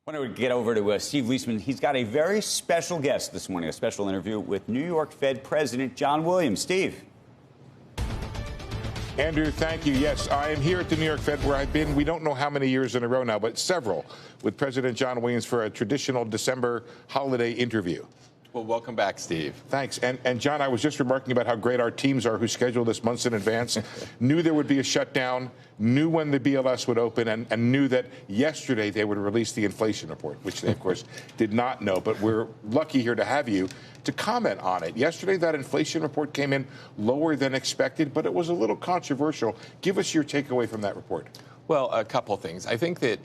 I want to get over to Steve Liesman. He's got a very special guest this morning, a special interview with New York Fed President John Williams. Steve. Andrew, thank you. Yes, I am here at the New York Fed where I've been, we don't know how many years in a row now, but several, with President John Williams for a traditional December holiday interview. Well, welcome back, Steve. Thanks. And John, I was just remarking about how great our teams are who schedule this months in advance, knew there would be a shutdown, knew when the BLS would open, and knew that yesterday they would release the inflation report, which they, of course, did not know. But we're lucky here to have you to comment on it. Yesterday, that inflation report came in lower than expected, but it was a little controversial. Give us your takeaway from that report. Well, a couple things. I think that,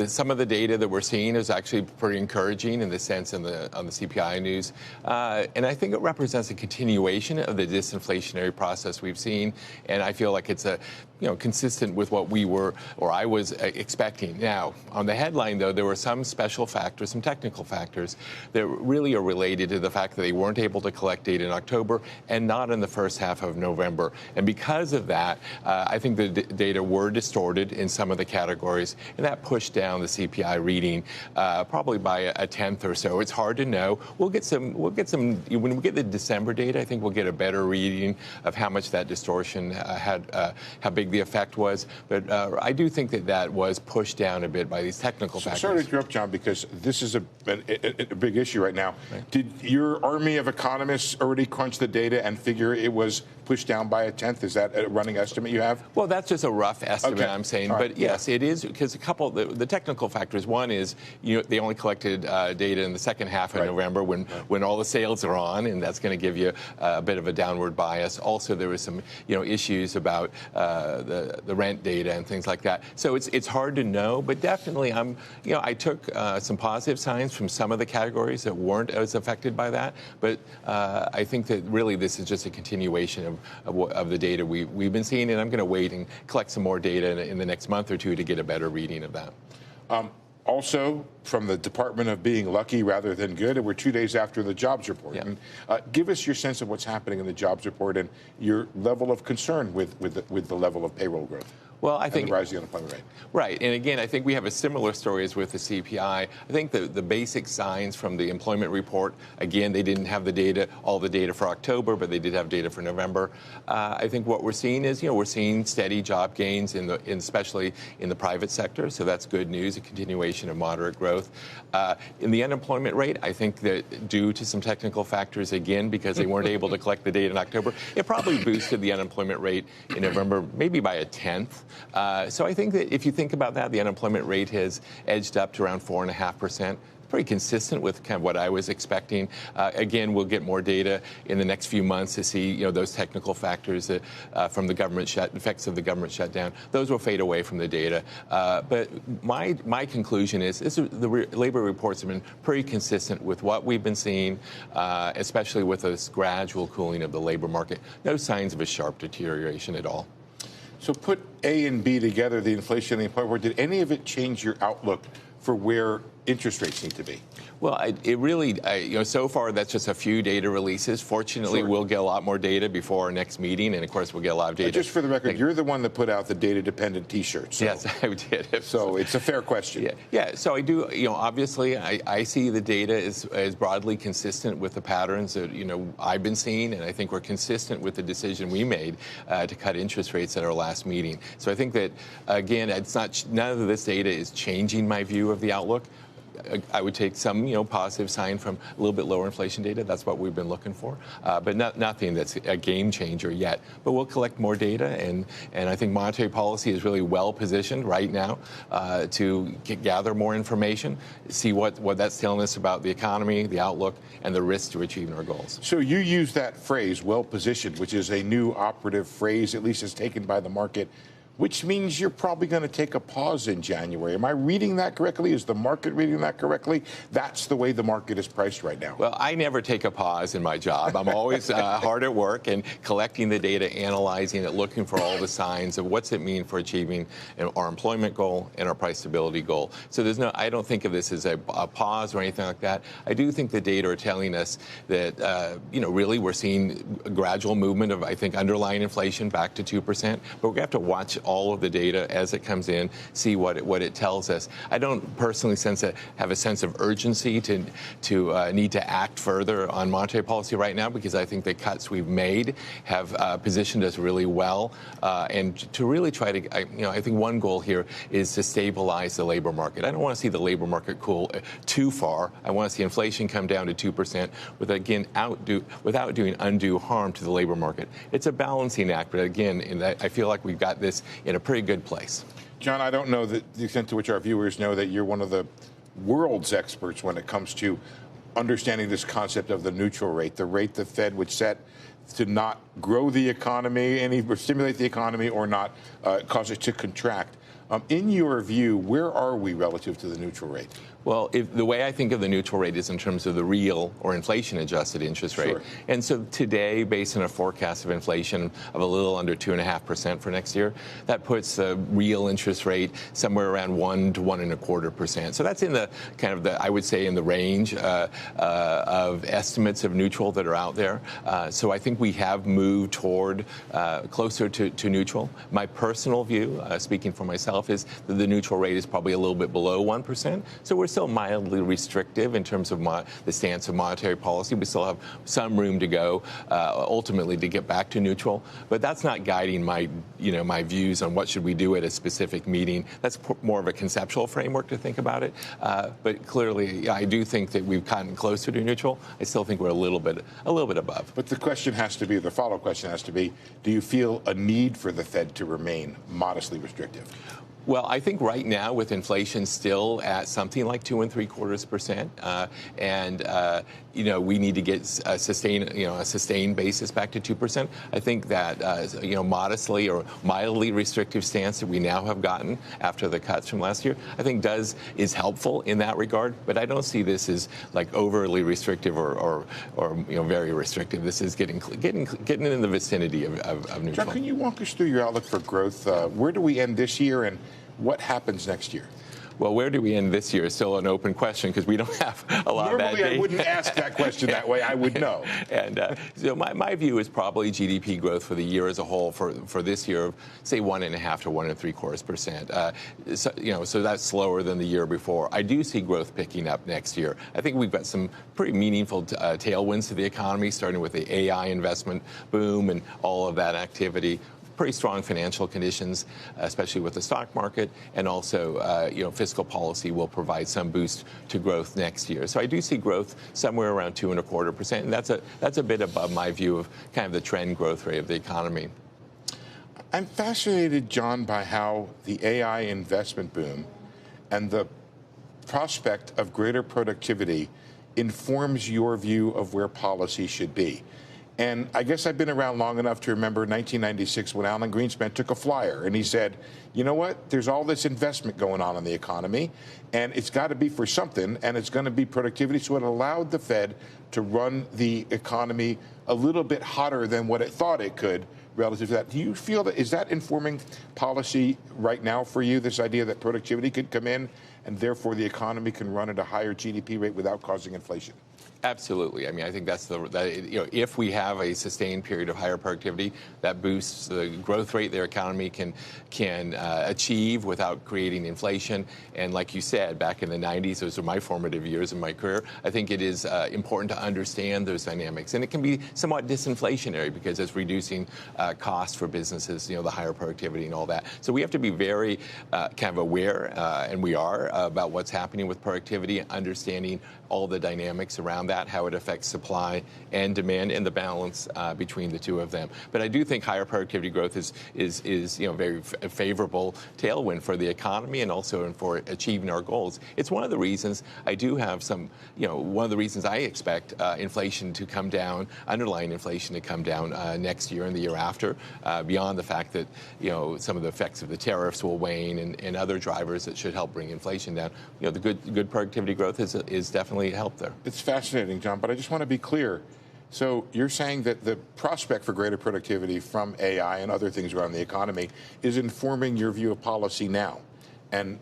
some of the data that we're seeing is actually pretty encouraging in the sense on the CPI news. And I think it represents a continuation of the disinflationary process we've seen. And I feel like it's consistent with what we were, or I was expecting. Now, on the headline, though, there were some special factors, some technical factors that really are related to the fact that they weren't able to collect data in October and not in the first half of November. And because of that, I think the data were distorted in some of the categories, and that pushed down the CPI reading probably by a tenth or so. It's hard to know. We'll get some. When we get the December data, I think we'll get a better reading of how much that distortion had, how big the effect was. But I do think that was pushed down a bit by these technical factors. Sorry to interrupt, John, because this is a big issue right now. Right. Did your army of economists already crunch the data and figure it was pushed down by a tenth? Is that a running estimate you have? Well, that's just a rough estimate, okay. I'm saying. Right. But yes, it is, because a couple of the technical factors. One is, they only collected data in the second half of November when all the sales are on, and that's going to give you a bit of a downward bias. Also, there was some issues about the rent data and things like that. So it's hard to know, but definitely I took some positive signs from some of the categories that weren't as affected by that. But I think that really this is just a continuation of the data we've been seeing, and I'm going to wait and collect some more data in the next month or two to get a better reading of that. Also, from the Department of being lucky rather than good, and we're 2 days after the jobs report. Yeah. And, give us your sense of what's happening in the jobs report and your level of concern with the level of payroll growth. Well, I think the rising unemployment rate. Right. And again, I think we have a similar story as with the CPI. I think the basic signs from the employment report, again, they didn't have the data, all the data for October, but they did have data for November. I think what we're seeing is, we're seeing steady job gains especially in the private sector. So that's good news, a continuation of moderate growth. In the unemployment rate, I think that due to some technical factors, again, because they weren't able to collect the data in October, it probably boosted the unemployment rate in November maybe by a tenth. So I think that if you think about that, the unemployment rate has edged up to around 4.5%. Pretty consistent with kind of what I was expecting. Again, we'll get more data in the next few months to see, those technical factors from the government effects of the government shutdown. Those will fade away from the data. But my conclusion is the labor reports have been pretty consistent with what we've been seeing, especially with this gradual cooling of the labor market. No signs of a sharp deterioration at all. So put A and B together, the inflation and the employment. Did any of it change your outlook for where interest rates need to be? Well, it really, so far that's just a few data releases. Fortunately, We'll get a lot more data before our next meeting, and of course we'll get a lot of data. Just for the record, you're the one that put out the data-dependent T-shirt. So. Yes, I did. So it's a fair question. Yeah. So I do, obviously I see the data as broadly consistent with the patterns that, I've been seeing, and I think we're consistent with the decision we made to cut interest rates at our last meeting. So I think that, again, none of this data is changing my view of the outlook. I would take some, positive sign from a little bit lower inflation data. That's what we've been looking for, but nothing that's a game changer yet. But we'll collect more data, and I think monetary policy is really well positioned right now to gather more information, see what that's telling us about the economy, the outlook, and the risks to achieving our goals. So you use that phrase, well positioned, which is a new operative phrase, at least as taken by the market, which means you're probably going to take a pause in January. Am I reading that correctly? Is the market reading that correctly? That's the way the market is priced right now. Well, I never take a pause in my job. I'm always hard at work and collecting the data, analyzing it, looking for all the signs of what's it mean for achieving our employment goal and our price stability goal. So I don't think of this as a pause or anything like that. I do think the data are telling us that, really we're seeing a gradual movement of, I think, underlying inflation back to 2%. But we're going to have to watch all of the data as it comes in, see what it tells us. I don't personally have a sense of urgency to need to act further on monetary policy right now, because I think the cuts we've made have positioned us really well, and to really try to, I think one goal here is to stabilize the labor market. I don't want to see the labor market cool too far. I want to see inflation come down to 2%, without doing undue harm to the labor market. It's a balancing act, but again, I feel like we've got this in a pretty good place. John, I don't know the extent to which our viewers know that you're one of the world's experts when it comes to understanding this concept of the neutral rate, the rate the Fed would set to not grow the economy, or stimulate the economy, or not cause it to contract. In your view, where are we relative to the neutral rate? Well, the way I think of the neutral rate is in terms of the real or inflation-adjusted interest rate. Sure. And so today, based on a forecast of inflation of a little under 2.5% for next year, that puts the real interest rate somewhere around 1 to 1.25%. So that's in the kind of I would say, in the range of estimates of neutral that are out there. So I think we have moved toward closer to neutral. My personal view, speaking for myself, is that the neutral rate is probably a little bit below 1%. So we're still mildly restrictive in terms of the stance of monetary policy. We still have some room to go ultimately to get back to neutral, but that's not guiding my views on what should we do at a specific meeting. That's more of a conceptual framework to think about it. But clearly, I do think that we've gotten closer to neutral. I still think we're a little bit above. But the question has to be, the follow-up question has to be, do you feel a need for the Fed to remain modestly restrictive? Well, I think right now, with inflation still at something like 2.75%, and we need to get a sustained basis back to 2%. I think that modestly or mildly restrictive stance that we now have gotten after the cuts from last year, I think is helpful in that regard. But I don't see this as like overly restrictive or very restrictive. This is getting in the vicinity of neutral. John, can you walk us through your outlook for growth? Where do we end this year, and what happens next year? Well, where do we end this year is still an open question, because we don't have a lot of that data. Normally, I wouldn't ask that question that way. I would know. And so my view is probably GDP growth for the year as a whole for this year of, say, 1.5 to 1.75%. So that's slower than the year before. I do see growth picking up next year. I think we've got some pretty meaningful tailwinds to the economy, starting with the AI investment boom and all of that activity. Pretty strong financial conditions, especially with the stock market, and also, fiscal policy will provide some boost to growth next year. So I do see growth somewhere around 2.25%, and that's a bit above my view of kind of the trend growth rate of the economy. I'm fascinated, John, by how the AI investment boom and the prospect of greater productivity informs your view of where policy should be. And I guess I've been around long enough to remember 1996 when Alan Greenspan took a flyer and he said, you know what, there's all this investment going on in the economy, and it's got to be for something, and it's going to be productivity. So it allowed the Fed to run the economy a little bit hotter than what it thought it could relative to that. Do you feel that, is that informing policy right now for you, this idea that productivity could come in and therefore the economy can run at a higher GDP rate without causing inflation? Absolutely. I mean, I think that's if we have a sustained period of higher productivity, that boosts the growth rate their economy can achieve without creating inflation. And like you said, back in the 90s, those are my formative years in my career. I think it is important to understand those dynamics, and it can be somewhat disinflationary because it's reducing costs for businesses. The higher productivity and all that. So we have to be very kind of aware, and we are, about what's happening with productivity, understanding all the dynamics around that, how it affects supply and demand, and the balance between the two of them. But I do think higher productivity growth is very favorable tailwind for the economy and also for achieving our goals. It's one of the reasons I do have one of the reasons I expect inflation to come down, underlying inflation to come down next year and the year after, beyond the fact that some of the effects of the tariffs will wane and other drivers that should help bring inflation down. The good productivity growth is definitely helped there. It's fascinating, John, but I just want to be clear. So you're saying that the prospect for greater productivity from AI and other things around the economy is informing your view of policy now. and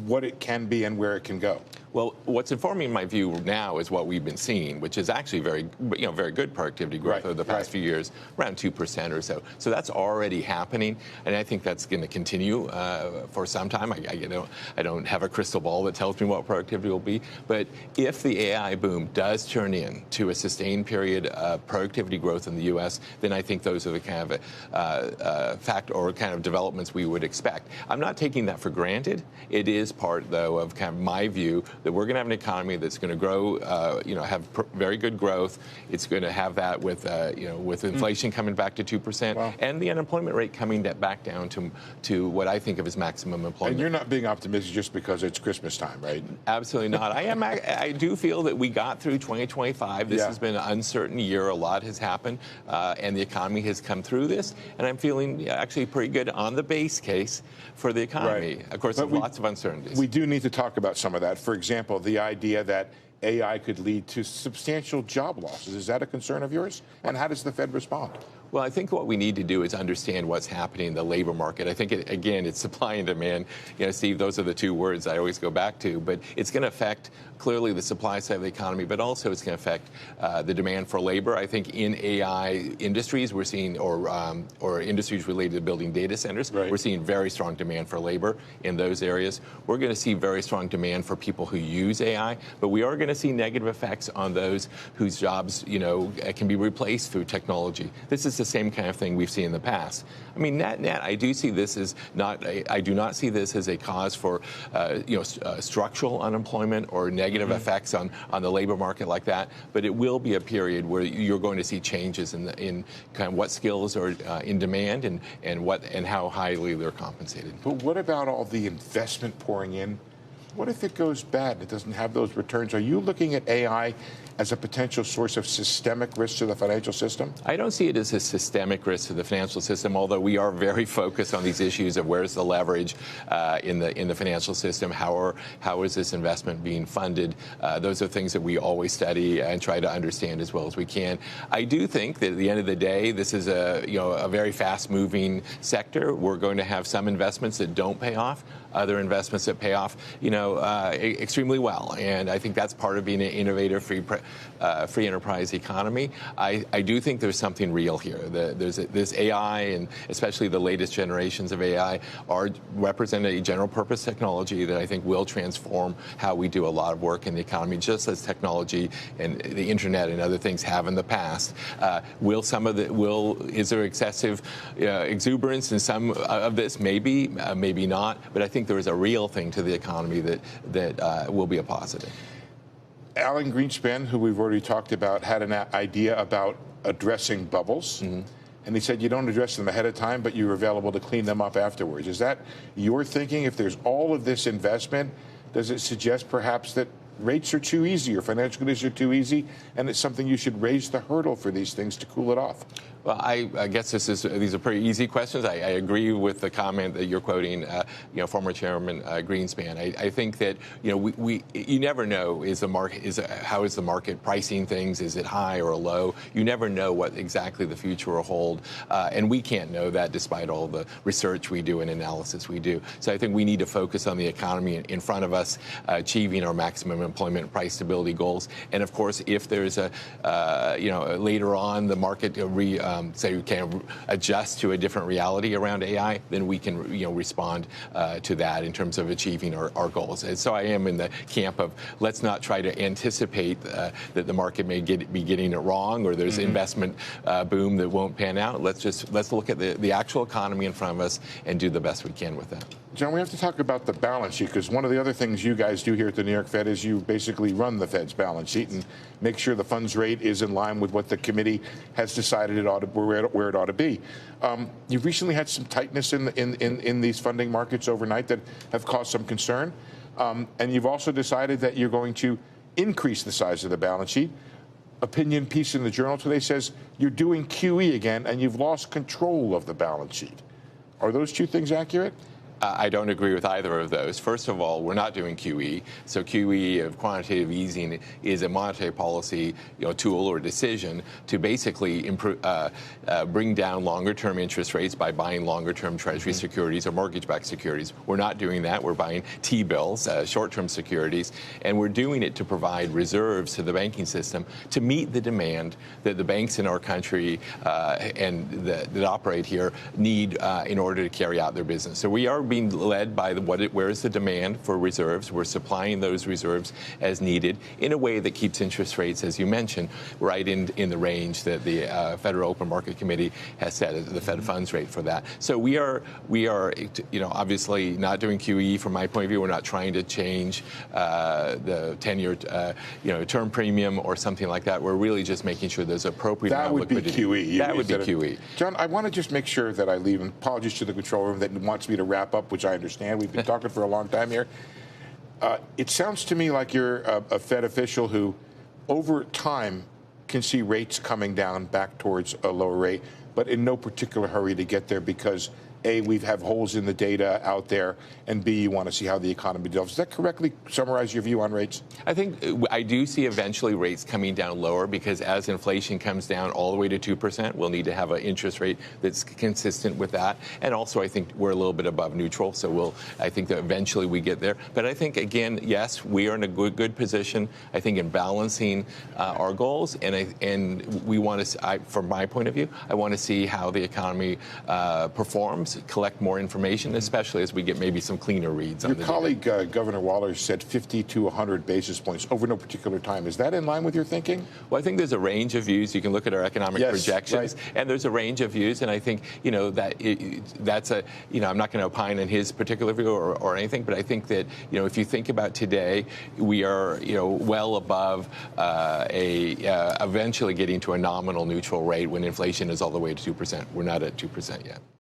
what it can be and where it can go? Well, what's informing my view now is what we've been seeing, which is actually very good productivity growth over the past few years, around 2% or so. So that's already happening, and I think that's going to continue for some time. I don't have a crystal ball that tells me what productivity will be, but if the AI boom does turn into a sustained period of productivity growth in the U.S., then I think those are the kind of kind of developments we would expect. I'm not taking that for granted. It is part, though, of kind of my view that we're going to have an economy that's going to grow, have very good growth. It's going to have that with, with inflation coming back to 2%, wow, and the unemployment rate coming back down to what I think of as maximum employment. And you're not being optimistic just because it's Christmas time, right? Absolutely not. I do feel that we got through 2025. This has been an uncertain year. A lot has happened, and the economy has come through this. And I'm feeling actually pretty good on the base case for the economy. Of course, there's lots of uncertainties. We do need to talk about some of that. For example, the idea that AI could lead to substantial job losses. Is that a concern of yours? And how does the Fed respond? Well, I think what we need to do is understand what's happening in the labor market. I think, again, it's supply and demand. Steve, those are the two words I always go back to. But it's going to affect, clearly, the supply side of the economy, but also it's going to affect the demand for labor. I think in AI industries, we're seeing, or industries related to building data centers, we're seeing very strong demand for labor in those areas. We're going to see very strong demand for people who use AI, but we are going to see negative effects on those whose jobs, can be replaced through technology. This is the same kind of thing we've seen in the past. I mean, net, I do see this as I do not see this as a cause for, structural unemployment or negative effects on the labor market like that. But it will be a period where you're going to see changes in kind of what skills are in demand and how highly they're compensated. But what about all the investment pouring in? What if it goes bad and it doesn't have those returns? Are you looking at AI as a potential source of systemic risk to the financial system? I don't see it as a systemic risk to the financial system, although we are very focused on these issues of where's the leverage in the financial system, how is this investment being funded? Those are things that we always study and try to understand as well as we can. I do think that at the end of the day, this is a very fast-moving sector. We're going to have some investments that don't pay off, other investments that pay off, extremely well. And I think that's part of being an innovative, free enterprise economy. I do think there's something real here. This AI, and especially the latest generations of AI, represent a general purpose technology that I think will transform how we do a lot of work in the economy, just as technology and the internet and other things have in the past. Is there excessive exuberance in some of this? Maybe, maybe not. But I think there is a real thing to the economy that will be a positive. Alan Greenspan, who we've already talked about, had an idea about addressing bubbles. And he said you don't address them ahead of time, but you're available to clean them up afterwards. Is that your thinking? If there's all of this investment, does it suggest perhaps that rates are too easy or financial conditions are too easy, and it's something you should raise the hurdle for these things to cool it off? Well, I guess these are pretty easy questions. I agree with the comment that you're quoting, former Chairman Greenspan. I think that you never know how is the market pricing things? Is it high or low? You never know what exactly the future will hold, and we can't know that despite all the research we do and analysis we do. So I think we need to focus on the economy in front of us, achieving our maximum employment and price stability goals. And of course, if there's later on the market say we can adjust to a different reality around AI, then we can respond to that in terms of achieving our goals. And so I am in the camp of let's not try to anticipate that the market may be getting it wrong or there's investment boom that won't pan out. Let's look at the actual economy in front of us and do the best we can with that. John, we have to talk about the balance sheet, because one of the other things you guys do here at the New York Fed is you basically run the Fed's balance sheet and make sure the funds rate is in line with what the committee has decided where it ought to be. You've recently had some tightness in these funding markets overnight that have caused some concern. And you've also decided that you're going to increase the size of the balance sheet. Opinion piece in the Journal today says you're doing QE again and you've lost control of the balance sheet. Are those two things accurate? I don't agree with either of those. First of all, we're not doing QE. So QE of quantitative easing is a monetary policy tool or decision to basically bring down longer-term interest rates by buying longer-term Treasury securities or mortgage-backed securities. We're not doing that. We're buying T-bills, short-term securities, and we're doing it to provide reserves to the banking system to meet the demand that the banks in our country and that operate here need in order to carry out their business. So we are being led by where is the demand for reserves. We're supplying those reserves as needed in a way that keeps interest rates, as you mentioned, right in the range that the Federal Open Market Committee has set as the Fed funds rate for that. So we are obviously not doing QE from my point of view. We're not trying to change the 10-year term premium or something like that. We're really just making sure there's appropriate amount of liquidity. That would be QE. That would be QE. John, I want to just make sure that I leave, and apologies to the control room that wants me to wrap up, which I understand. We've been talking for a long time here. It sounds to me like you're a Fed official who, over time, can see rates coming down back towards a lower rate, but in no particular hurry to get there because A, we have holes in the data out there, and B, you want to see how the economy develops. Does that correctly summarize your view on rates? I think I do see eventually rates coming down lower because as inflation comes down all the way to 2%, we'll need to have an interest rate that's consistent with that. And also, I think we're a little bit above neutral, so I think that eventually we get there. But I think, again, yes, we are in a good position, I think, in balancing our goals. And we want to, from my point of view, I want to see how the economy performs, collect more information, especially as we get maybe some cleaner reads on the data. Your colleague, Governor Waller, said 50 to 100 basis points over no particular time. Is that in line with your thinking? Well, I think there's a range of views. You can look at our economic projections, right, and there's a range of views. And I think, that's I'm not going to opine on his particular view or anything, but I think that, if you think about today, we are, well above eventually getting to a nominal neutral rate when inflation is all the way to 2%. We're not at 2% yet.